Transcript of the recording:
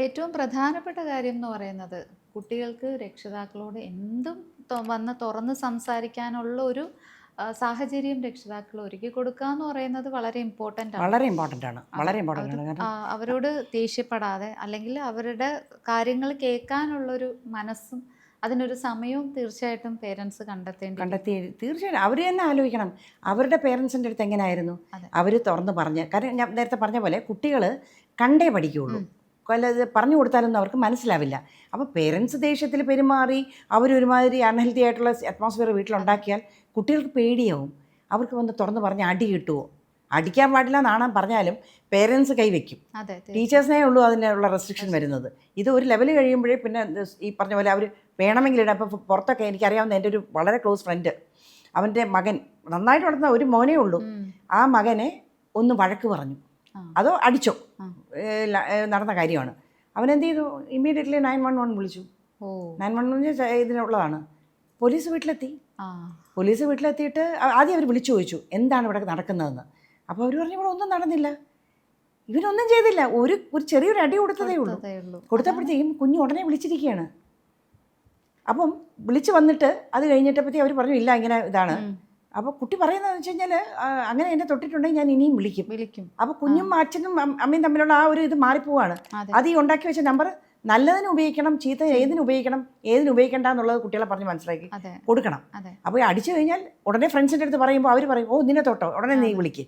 ഏറ്റവും പ്രധാനപ്പെട്ട കാര്യം എന്ന് പറയുന്നത് കുട്ടികൾക്ക് രക്ഷിതാക്കളോട് എന്തും വന്ന് തുറന്ന് സംസാരിക്കാനുള്ള ഒരു സാഹചര്യം രക്ഷിതാക്കൾ ഒരുക്കി കൊടുക്കുക എന്ന് പറയുന്നത് വളരെ ഇമ്പോർട്ടൻ്റ് ആണ്. വളരെ ഇമ്പോർട്ടൻ്റ് ആണ്, വളരെ ഇമ്പോർട്ടൻ്റ് ആണ്. കാരണം അവരോട് ദേഷ്യപ്പെടാതെ അല്ലെങ്കിൽ അവരുടെ കാര്യങ്ങൾ കേൾക്കാനുള്ളൊരു മനസ്സും അതിനൊരു സമയവും തീർച്ചയായിട്ടും പേരൻസ് കണ്ടെത്തി തീർച്ചയായിട്ടും അവർ തന്നെ ആലോചിക്കണം അവരുടെ പേരൻസിൻ്റെ അടുത്ത് എങ്ങനെയായിരുന്നു അവർ തുറന്ന് പറഞ്ഞ്. കാരണം ഞാൻ നേരത്തെ പറഞ്ഞ പോലെ കുട്ടികൾ കണ്ടേ പഠിക്കുകയുള്ളൂ, കൊല്ലത് പറഞ്ഞു കൊടുത്താലൊന്നും അവർക്ക് മനസ്സിലാവില്ല. അപ്പോൾ പേരൻസ് ദേഷ്യത്തിൽ പെരുമാറി അവരൊരുമാതിരി അൺഹെൽത്തി ആയിട്ടുള്ള അറ്റ്മോസ്ഫിയർ വീട്ടിലുണ്ടാക്കിയാൽ കുട്ടികൾക്ക് പേടിയാവും. അവർക്ക് വന്ന് തുറന്ന് പറഞ്ഞ് അടി കിട്ടുമോ, അടിക്കാൻ പാടില്ല എന്നാണ് പറഞ്ഞാലും പേരൻസ് കൈവയ്ക്കും. ടീച്ചേഴ്സിനേ ഉള്ളൂ അതിനുള്ള റെസ്ട്രിക്ഷൻ വരുന്നത്. ഇത് ഒരു ലെവൽ കഴിയുമ്പോഴേ പിന്നെ ഈ പറഞ്ഞ പോലെ അവർ വേണമെങ്കിൽ ഇടാം. ഇപ്പോൾ പുറത്തൊക്കെ എനിക്കറിയാവുന്ന എൻ്റെ ഒരു വളരെ ക്ലോസ് ഫ്രണ്ട്, അവൻ്റെ മകൻ നന്നായിട്ട് വളർത്തുന്ന ഒരു മോനേ ഉള്ളൂ. ആ മകനെ ഒന്ന് വഴക്ക് പറഞ്ഞു, അതോ അടിച്ചോ, നടന്ന കാര്യമാണ്. അവനെന്ത് ചെയ്തു, ഇമ്മീഡിയറ്റ്ലി 911 വിളിച്ചു. 911 ഇതിനുള്ളതാണ്. പോലീസ് വീട്ടിലെത്തിയിട്ട് ആദ്യം അവർ വിളിച്ചു ചോദിച്ചു എന്താണ് ഇവിടെ നടക്കുന്നതെന്ന്. അപ്പോൾ അവർ പറഞ്ഞു ഇവിടെ ഒന്നും നടന്നില്ല, ഇവരൊന്നും ചെയ്തില്ല, ഒരു ചെറിയൊരു അടി കൊടുത്തതേ ഉള്ളൂ. കൊടുത്തപ്പോഴത്തേക്കും കുഞ്ഞ് ഉടനെ വിളിച്ചിരിക്കുകയാണ്. അപ്പം വിളിച്ച് വന്നിട്ട് അത് കഴിഞ്ഞിട്ടപ്പോഴത്തേക്കും അവർ പറഞ്ഞു ഇല്ല ഇങ്ങനെ ഇതാണ്. അപ്പോൾ കുട്ടി പറയുന്നതെന്ന് വെച്ച് കഴിഞ്ഞാൽ അങ്ങനെ എന്നെ തൊട്ടിട്ടുണ്ടെങ്കിൽ ഞാൻ ഇനിയും വിളിക്കും. അപ്പോൾ കുഞ്ഞും അച്ഛനും അമ്മയും തമ്മിലുള്ള ആ ഒരു ഇത് മാറിപ്പോവാണ്. അത് ഈ ഉണ്ടാക്കി വെച്ച നമ്പർ നല്ലതിന് ഉപയോഗിക്കണം, ചീത്ത ഏതിന് ഉപയോഗിക്കണ്ട എന്നുള്ളത് കുട്ടികളെ പറഞ്ഞ് മനസ്സിലാക്കി കൊടുക്കണം. അപ്പോൾ അടിച്ചു കഴിഞ്ഞാൽ ഉടനെ ഫ്രണ്ട്സിൻ്റെ അടുത്ത് പറയുമ്പോൾ അവർ പറയും ഓ നിന്നെ തൊട്ടോ, ഉടനെ നീ വിളിക്കും.